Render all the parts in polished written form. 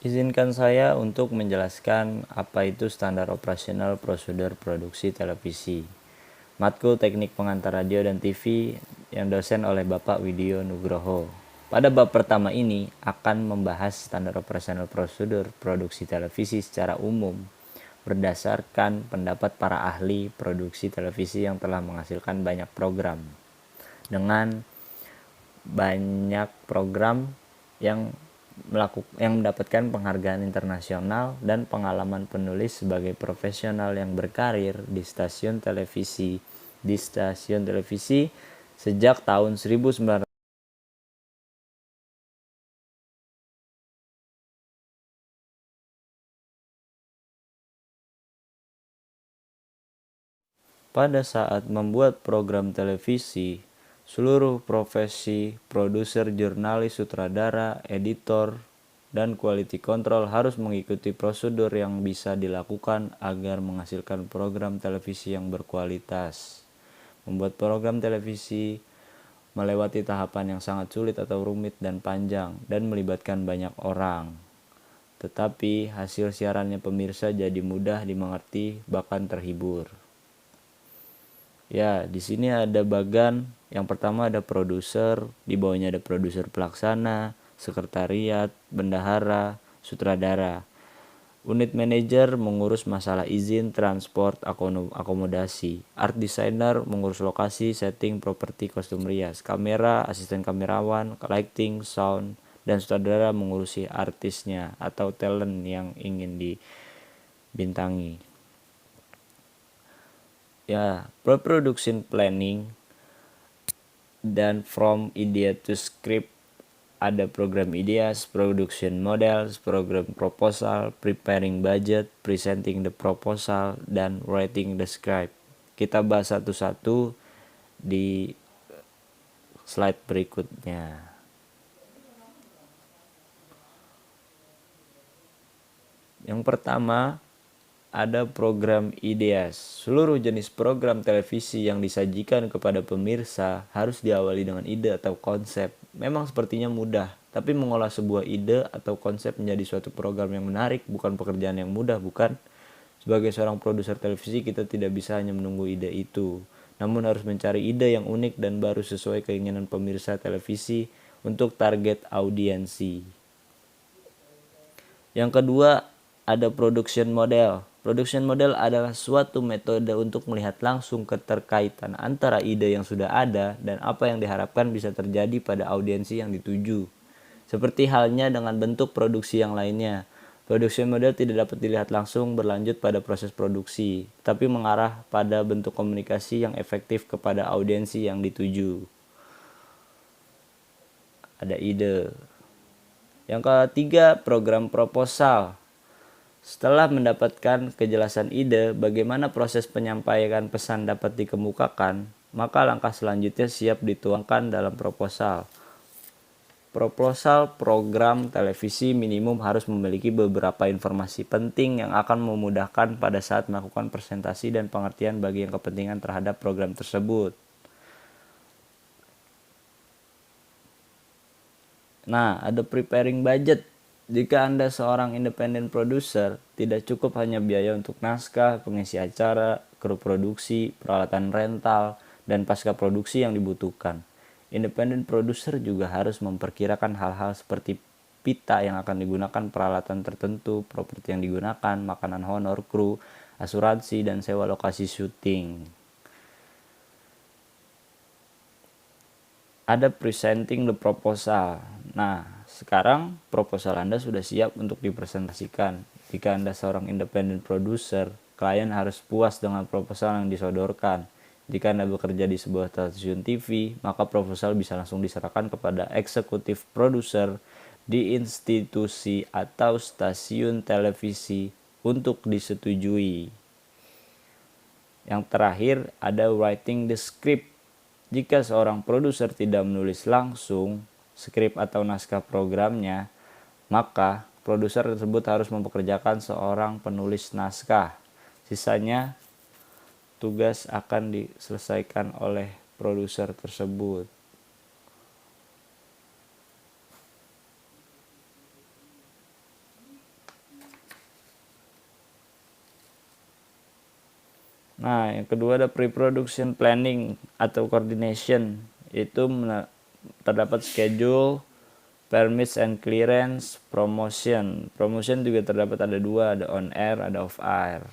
Izinkan saya untuk menjelaskan apa itu standar operasional prosedur produksi televisi. Matkul Teknik Pengantar Radio dan TV yang dosen oleh Bapak Widyo Nugroho. Pada bab pertama ini akan membahas standar operasional prosedur produksi televisi secara umum berdasarkan pendapat para ahli produksi televisi yang telah menghasilkan banyak program. Dengan banyak program yang mendapatkan penghargaan internasional dan pengalaman penulis sebagai profesional yang berkarir di stasiun televisi sejak tahun 1900. Pada saat membuat program televisi, seluruh profesi, produser, jurnalis, sutradara, editor, dan quality control harus mengikuti prosedur yang bisa dilakukan agar menghasilkan program televisi yang berkualitas. Membuat program televisi melewati tahapan yang sangat sulit atau rumit dan panjang dan melibatkan banyak orang. Tetapi hasil siarannya pemirsa jadi mudah dimengerti bahkan terhibur. Ya, di sini ada bagan. Yang pertama ada produser, di bawahnya ada produser pelaksana, sekretariat, bendahara, sutradara. Unit manager mengurus masalah izin, transport, akomodasi. Art designer mengurus lokasi, setting, properti, kostum rias. Kamera, asisten kamerawan, lighting, sound, dan sutradara mengurusi artisnya atau talent yang ingin dibintangi. Ya, pre-production planning dan from idea to script ada program ideas, production models, program proposal, preparing budget, presenting the proposal, dan writing the script. Kita bahas satu-satu di slide berikutnya. Yang pertama ada program ideas. Seluruh jenis program televisi yang disajikan kepada pemirsa harus diawali dengan ide atau konsep. Memang sepertinya mudah, tapi mengolah sebuah ide atau konsep menjadi suatu program yang menarik bukan pekerjaan yang mudah, bukan? Sebagai seorang produser televisi, kita tidak bisa hanya menunggu ide itu, namun harus mencari ide yang unik dan baru sesuai keinginan pemirsa televisi untuk target audiensi. Yang kedua, ada production model. Production model adalah suatu metode untuk melihat langsung keterkaitan antara ide yang sudah ada dan apa yang diharapkan bisa terjadi pada audiensi yang dituju. Seperti halnya dengan bentuk produksi yang lainnya, production model tidak dapat dilihat langsung berlanjut pada proses produksi, tapi mengarah pada bentuk komunikasi yang efektif kepada audiensi yang dituju. Ada ide. Yang ketiga, program proposal. Setelah mendapatkan kejelasan ide bagaimana proses penyampaian pesan dapat dikemukakan, maka langkah selanjutnya siap dituangkan dalam proposal. Proposal program televisi minimum harus memiliki beberapa informasi penting yang akan memudahkan pada saat melakukan presentasi dan pengertian bagi yang kepentingan terhadap program tersebut. Nah, ada preparing budget. Jika Anda seorang independent producer, tidak cukup hanya biaya untuk naskah, pengisi acara, kru produksi, peralatan rental, dan pasca produksi yang dibutuhkan. Independent producer juga harus memperkirakan hal-hal seperti pita yang akan digunakan, peralatan tertentu, properti yang digunakan, makanan honor, kru, asuransi, dan sewa lokasi syuting. Ada presenting the proposal. Nah, sekarang proposal Anda sudah siap untuk dipresentasikan. Jika Anda seorang independent producer, klien harus puas dengan proposal yang disodorkan. Jika Anda bekerja di sebuah stasiun TV, maka proposal bisa langsung diserahkan kepada eksekutif produser di institusi atau stasiun televisi untuk disetujui. Yang terakhir ada writing the script. Jika seorang produser tidak menulis langsung skrip atau naskah programnya, maka produser tersebut harus mempekerjakan seorang penulis naskah. Sisanya tugas akan diselesaikan oleh produser tersebut. Nah, yang kedua ada pre-production planning atau coordination. Itu terdapat schedule, permits and clearance, promotion. Promotion juga terdapat ada dua, ada on air, ada off air.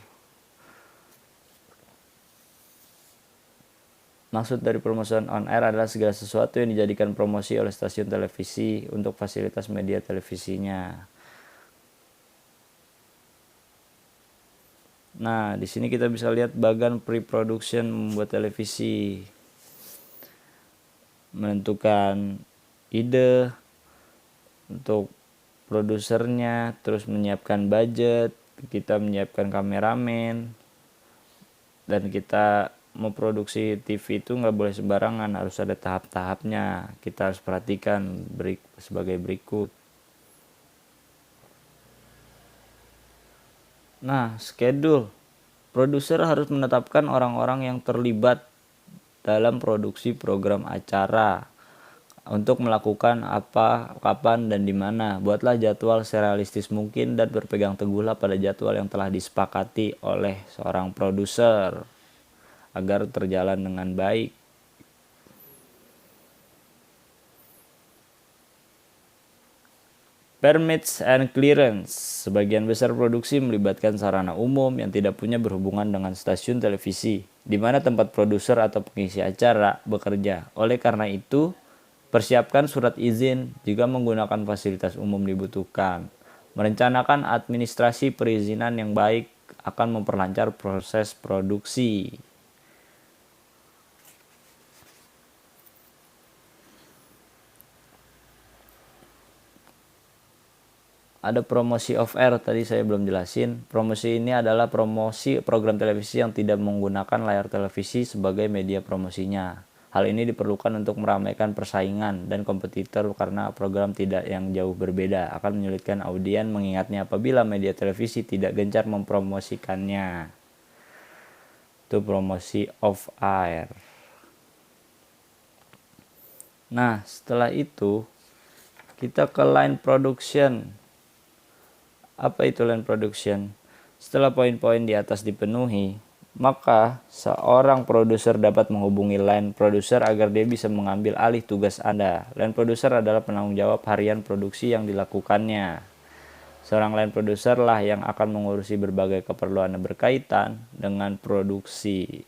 Maksud dari promotion on air adalah segala sesuatu yang dijadikan promosi oleh stasiun televisi untuk fasilitas media televisinya. Nah, di sini kita bisa lihat bagian pre-production membuat televisi. Menentukan ide untuk produsernya, terus menyiapkan budget, kita menyiapkan kameramen, dan kita memproduksi TV itu nggak boleh sembarangan, harus ada tahap-tahapnya. Kita harus perhatikan sebagai berikut. Nah, schedule. Produser harus menetapkan orang-orang yang terlibat dalam produksi program acara untuk melakukan apa, kapan, dan di mana. Buatlah jadwal serealistis mungkin dan berpegang teguhlah pada jadwal yang telah disepakati oleh seorang produser agar terjalan dengan baik. Permits and clearance. Sebagian besar produksi melibatkan sarana umum yang tidak punya berhubungan dengan stasiun televisi, di mana tempat produser atau pengisi acara bekerja. Oleh karena itu, persiapkan surat izin jika menggunakan fasilitas umum dibutuhkan. Merencanakan administrasi perizinan yang baik akan memperlancar proses produksi. Ada promosi off air, tadi saya belum jelasin. Promosi ini adalah promosi program televisi yang tidak menggunakan layar televisi sebagai media promosinya. Hal ini diperlukan untuk meramaikan persaingan dan kompetitor karena program tidak yang jauh berbeda akan menyulitkan audien mengingatnya apabila media televisi tidak gencar mempromosikannya. Itu promosi off air. Nah, setelah itu kita ke line production. Apa itu line production? Setelah poin-poin di atas dipenuhi, maka seorang produser dapat menghubungi line producer agar dia bisa mengambil alih tugas Anda. Line producer adalah penanggung jawab harian produksi yang dilakukannya. Seorang line producer lah yang akan mengurusi berbagai keperluan yang berkaitan dengan produksi.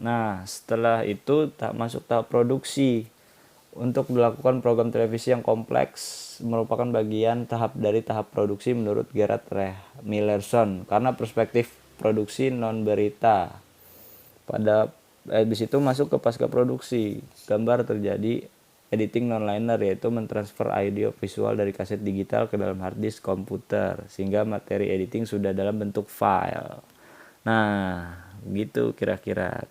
Nah, setelah itu masuk tahap produksi. Untuk melakukan program televisi yang kompleks merupakan bagian dari tahap produksi menurut Gerard Millerson karena perspektif produksi non berita. Pada di situ masuk ke pasca produksi. Gambar terjadi editing non-linear, yaitu mentransfer audio visual dari kaset digital ke dalam hard disk komputer sehingga materi editing sudah dalam bentuk file. Nah, gitu kira-kira.